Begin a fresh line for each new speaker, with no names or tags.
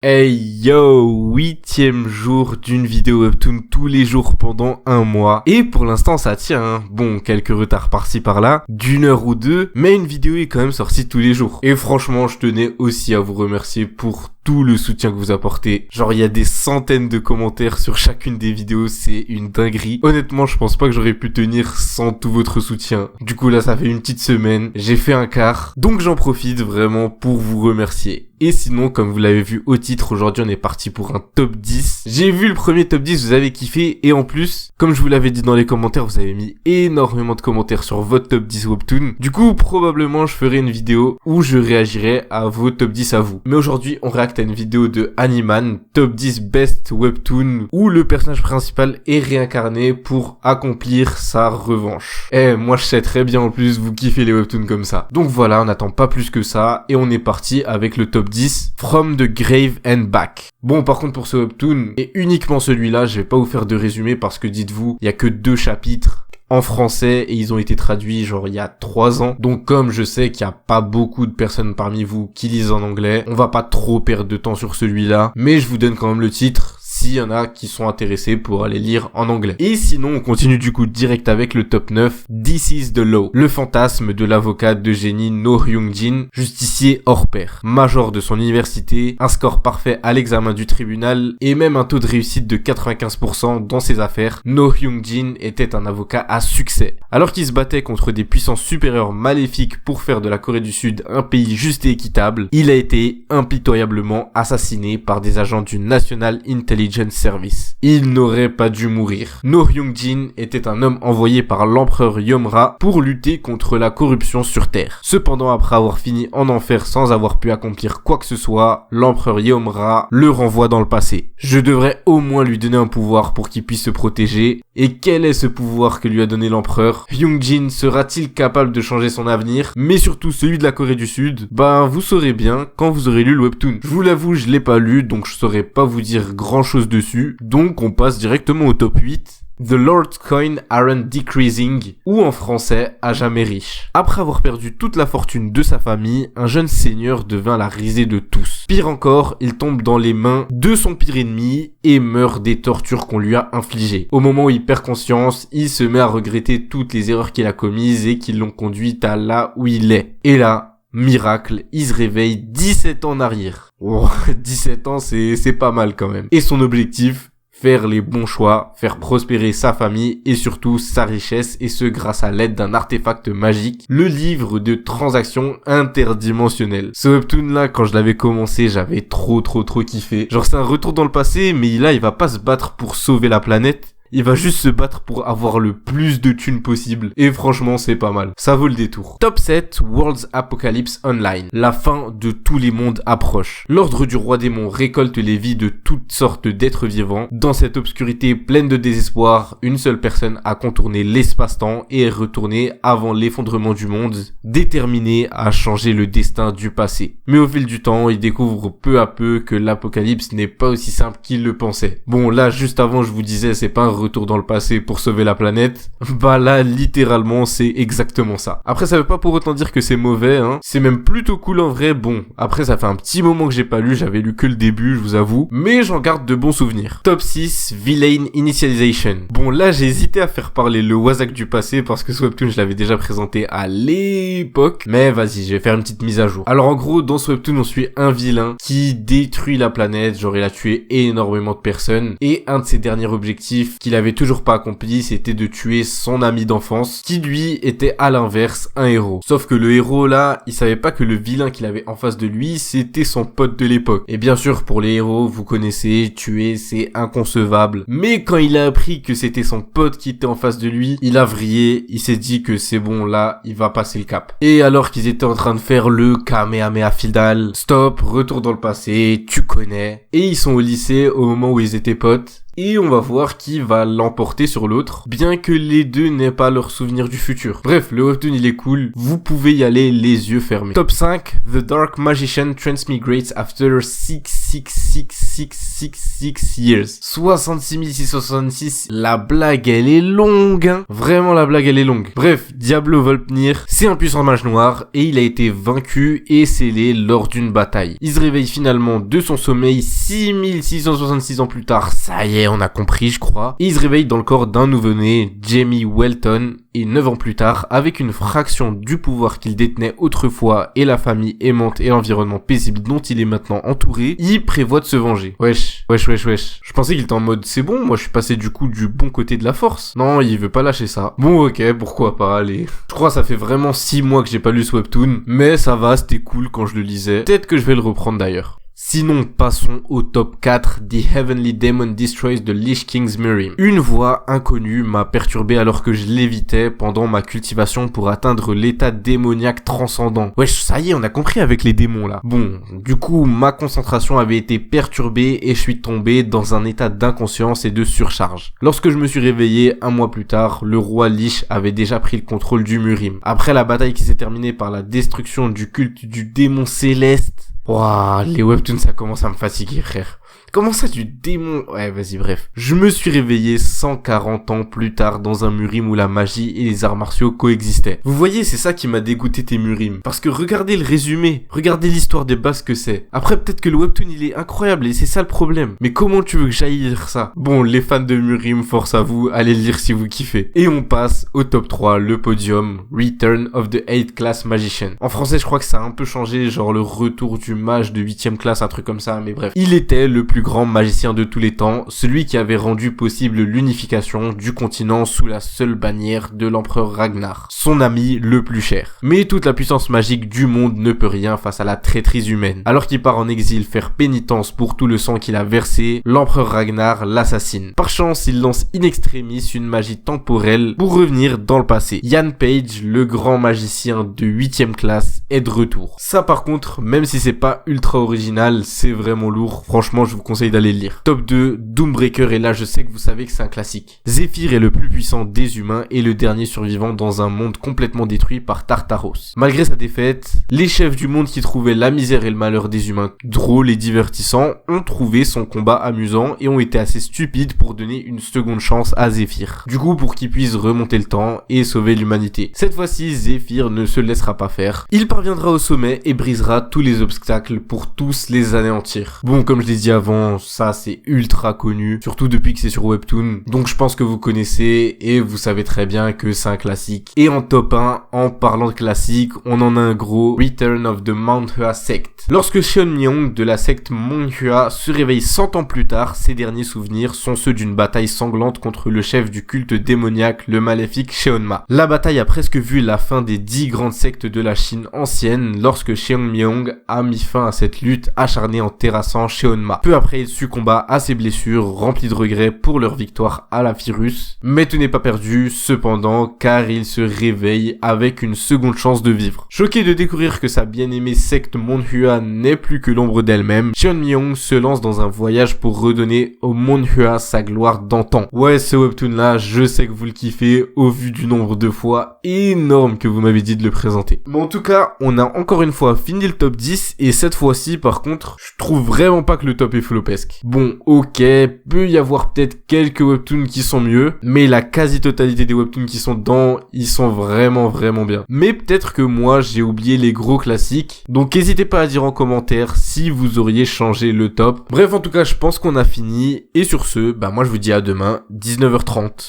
Hey yo, 8e jour d'une vidéo webtoon tous les jours pendant un mois. Et pour l'instant ça tient, hein. Bon, quelques retards par-ci par-là, d'une heure ou deux, mais une vidéo est quand même sortie tous les jours. Et franchement, je tenais aussi à vous remercier pour tout le soutien que vous apportez. Genre, il y a des centaines de commentaires sur chacune des vidéos, c'est une dinguerie. Honnêtement, je pense pas que j'aurais pu tenir sans tout votre soutien. Du coup, là, ça fait une petite semaine, j'ai fait un quart, donc j'en profite vraiment pour vous remercier. Et sinon, comme vous l'avez vu au titre, aujourd'hui on est parti pour un top 10. J'ai vu le premier top 10, vous avez kiffé, et en plus, comme je vous l'avais dit dans les commentaires, vous avez mis énormément de commentaires sur votre top 10 webtoon. Du coup, probablement je ferai une vidéo où je réagirai à vos top 10 à vous. Mais aujourd'hui, on réacte à une vidéo de Animan, top 10 best webtoon, où le personnage principal est réincarné pour accomplir sa revanche. Moi je sais très bien en plus, vous kiffez les webtoons comme ça. Donc voilà, on n'attend pas plus que ça, et on est parti avec le top 10, From the Grave and Back. Bon, par contre pour ce webtoon, et uniquement celui-là, je vais pas vous faire de résumé parce que dites-vous, il y a que 2 chapitres en français et ils ont été traduits genre il y a 3 ans. Donc comme je sais qu'il y a pas beaucoup de personnes parmi vous qui lisent en anglais, on va pas trop perdre de temps sur celui-là, mais je vous donne quand même le titre s'il y en a qui sont intéressés pour aller lire en anglais. Et sinon, on continue du coup direct avec le top 9, This is the Law, le fantasme de l'avocat de génie No Hyung-jin, justicier hors pair, major de son université, un score parfait à l'examen du tribunal et même un taux de réussite de 95% dans ses affaires. No Hyung-jin était un avocat à succès. Alors qu'il se battait contre des puissances supérieures maléfiques pour faire de la Corée du Sud un pays juste et équitable, il a été impitoyablement assassiné par des agents du National Intelligence Service. Il n'aurait pas dû mourir. No Hyung-jin était un homme envoyé par l'empereur Yomra pour lutter contre la corruption sur Terre. Cependant, après avoir fini en enfer sans avoir pu accomplir quoi que ce soit, l'empereur Yomra le renvoie dans le passé. Je devrais au moins lui donner un pouvoir pour qu'il puisse se protéger. Et quel est ce pouvoir que lui a donné l'empereur? Hyung-jin sera-t-il capable de changer son avenir, mais surtout celui de la Corée du Sud? Vous saurez bien quand vous aurez lu le webtoon. Je vous l'avoue, je l'ai pas lu, donc je saurais pas vous dire grand chose dessus. Donc on passe directement au top 8. The Lord's Coin Aren't Decreasing, ou en français, à jamais riche. Après avoir perdu toute la fortune de sa famille, un jeune seigneur devint la risée de tous. Pire encore, il tombe dans les mains de son pire ennemi et meurt des tortures qu'on lui a infligées. Au moment où il perd conscience, il se met à regretter toutes les erreurs qu'il a commises et qui l'ont conduit à là où il est. Et là, miracle, il se réveille 17 ans en arrière. Oh, 17 ans, c'est pas mal quand même. Et son objectif, faire les bons choix, faire prospérer sa famille et surtout sa richesse, et ce grâce à l'aide d'un artefact magique, le livre de transactions interdimensionnelles. Ce webtoon là, quand je l'avais commencé, j'avais trop kiffé. Genre c'est un retour dans le passé, mais là il va pas se battre pour sauver la planète. Il va juste se battre pour avoir le plus de thunes possible. Et franchement, c'est pas mal. Ça vaut le détour. Top 7, World's Apocalypse Online. La fin de tous les mondes approche. L'ordre du roi démon récolte les vies de toutes sortes d'êtres vivants. Dans cette obscurité pleine de désespoir, une seule personne a contourné l'espace-temps et est retournée avant l'effondrement du monde, déterminée à changer le destin du passé. Mais au fil du temps, il découvre peu à peu que l'apocalypse n'est pas aussi simple qu'il le pensait. Bon, là, juste avant, je vous disais, c'est pas un retour dans le passé pour sauver la planète. Là, littéralement, c'est exactement ça. Après, ça veut pas pour autant dire que c'est mauvais, hein. C'est même plutôt cool en vrai. Bon, après, ça fait un petit moment que j'ai pas lu, j'avais lu que le début, je vous avoue. Mais j'en garde de bons souvenirs. Top 6, Villain Initialization. Bon, là, j'ai hésité à faire parler le Wazak du passé parce que ce webtoon, je l'avais déjà présenté à l'époque. Mais vas-y, je vais faire une petite mise à jour. Alors, en gros, dans ce webtoon, on suit un vilain qui détruit la planète. Genre, il a tué énormément de personnes. Et un de ses derniers objectifs qu'il avait toujours pas accompli, c'était de tuer son ami d'enfance, qui lui était à l'inverse un héros. Sauf que le héros là, il savait pas que le vilain qu'il avait en face de lui, c'était son pote de l'époque. Et bien sûr, pour les héros, vous connaissez, tuer c'est inconcevable. Mais quand il a appris que c'était son pote qui était en face de lui, il a vrillé, il s'est dit que c'est bon là, il va passer le cap. Et alors qu'ils étaient en train de faire le Kamehameha final, stop, retour dans le passé, tu connais. Et ils sont au lycée au moment où ils étaient potes. Et on va voir qui va l'emporter sur l'autre, bien que les deux n'aient pas leur souvenir du futur. Bref, le webtoon il est cool, vous pouvez y aller les yeux fermés. Top 5, The Dark Magician Transmigrates After 6 years. 66 666. La blague, elle est longue, hein. Vraiment, la blague, elle est longue. Bref, Diablo Volpnir, c'est un puissant mage noir et il a été vaincu et scellé lors d'une bataille. Il se réveille finalement de son sommeil 6666 ans plus tard. Ça y est, on a compris, je crois. Et il se réveille dans le corps d'un nouveau-né, Jamie Welton, et 9 ans plus tard, avec une fraction du pouvoir qu'il détenait autrefois et la famille aimante et l'environnement paisible dont il est maintenant entouré, il prévoit de se venger. Wesh. Je pensais qu'il était en mode c'est bon, moi je suis passé du coup du bon côté de la force. Non, il veut pas lâcher ça. Bon ok, pourquoi pas, allez. Je crois que ça fait vraiment 6 mois que j'ai pas lu ce webtoon, mais ça va, c'était cool quand je le lisais. Peut-être que je vais le reprendre d'ailleurs. Sinon, passons au top 4, The Heavenly Demon Destroys the Lich King's Mirim. Une voix inconnue m'a perturbé alors que je l'évitais pendant ma cultivation pour atteindre l'état démoniaque transcendant. Wesh, ça y est, on a compris avec les démons là. Bon, du coup, ma concentration avait été perturbée et je suis tombé dans un état d'inconscience et de surcharge. Lorsque je me suis réveillé, un mois plus tard, le roi Lich avait déjà pris le contrôle du Mirim. Après la bataille qui s'est terminée par la destruction du culte du démon céleste, waouh, les webtoons ça commence à me fatiguer, frère. Comment ça du démon? Ouais, vas-y, bref. Je me suis réveillé 140 ans plus tard dans un Mirim où la magie et les arts martiaux coexistaient. Vous voyez, c'est ça qui m'a dégoûté tes Mirim. Parce que regardez le résumé, regardez l'histoire de base que c'est. Après, peut-être que le webtoon il est incroyable et c'est ça le problème. Mais comment tu veux que j'aille lire ça? Bon, les fans de Mirim, force à vous, allez le lire si vous kiffez. Et on passe au top 3, le podium, Return of the 8th Class Magician. En français, je crois que ça a un peu changé, genre le retour du mage de 8ème classe, un truc comme ça, mais bref. Il était le plus grand magicien de tous les temps, celui qui avait rendu possible l'unification du continent sous la seule bannière de l'empereur Ragnar, son ami le plus cher. Mais toute la puissance magique du monde ne peut rien face à la traîtrise humaine. Alors qu'il part en exil faire pénitence pour tout le sang qu'il a versé, l'empereur Ragnar l'assassine. Par chance, il lance in extremis une magie temporelle pour revenir dans le passé. Ian Page, le grand magicien de 8ème classe, est de retour. Ça par contre, même si c'est pas ultra original, c'est vraiment lourd. Franchement, je vous conseille d'aller le lire. Top 2, Doombreaker, et là je sais que vous savez que c'est un classique. Zephyr est le plus puissant des humains et le dernier survivant dans un monde complètement détruit par Tartaros. Malgré sa défaite, les chefs du monde qui trouvaient la misère et le malheur des humains drôles et divertissants ont trouvé son combat amusant et ont été assez stupides pour donner une seconde chance à Zephyr. Du coup, pour qu'il puisse remonter le temps et sauver l'humanité. Cette fois-ci, Zephyr ne se laissera pas faire. Il parviendra au sommet et brisera tous les obstacles pour tous les anéantir. Bon, comme je l'ai dit avant, ça c'est ultra connu, surtout depuis que c'est sur Webtoon, donc je pense que vous connaissez et vous savez très bien que c'est un classique. Et en top 1, en parlant de classique, on en a un gros, Return of the Manhua Sect. Lorsque Seon Myung de la secte Manhua se réveille 100 ans plus tard, ses derniers souvenirs sont ceux d'une bataille sanglante contre le chef du culte démoniaque, le maléfique Cheonma. La bataille a presque vu la fin des 10 grandes sectes de la Chine ancienne lorsque Seon Myung a mis fin à cette lutte acharnée en terrassant Cheonma. Peu après, il succomba à ses blessures, rempli de regrets pour leur victoire à la virus. Mais tout n'est pas perdu, cependant, car il se réveille avec une seconde chance de vivre. Choqué de découvrir que sa bien-aimée secte Manhua n'est plus que l'ombre d'elle-même, Seon Myung se lance dans un voyage pour redonner au Manhua sa gloire d'antan. Ouais, ce webtoon là, je sais que vous le kiffez au vu du nombre de fois énorme que vous m'avez dit de le présenter. Mais en tout cas, on a encore une fois fini le top 10 et cette fois-ci, par contre, je trouve vraiment pas que le top est flopesque. Bon, ok, peut y avoir peut-être quelques webtoons qui sont mieux, mais la quasi-totalité des webtoons qui sont dedans, ils sont vraiment bien. Mais peut-être que moi, j'ai oublié les gros classiques, donc n'hésitez pas à dire en commentaire si vous auriez changé le top. Bref, en tout cas, je pense qu'on a fini, et sur ce, bah moi je vous dis à demain, 19h30.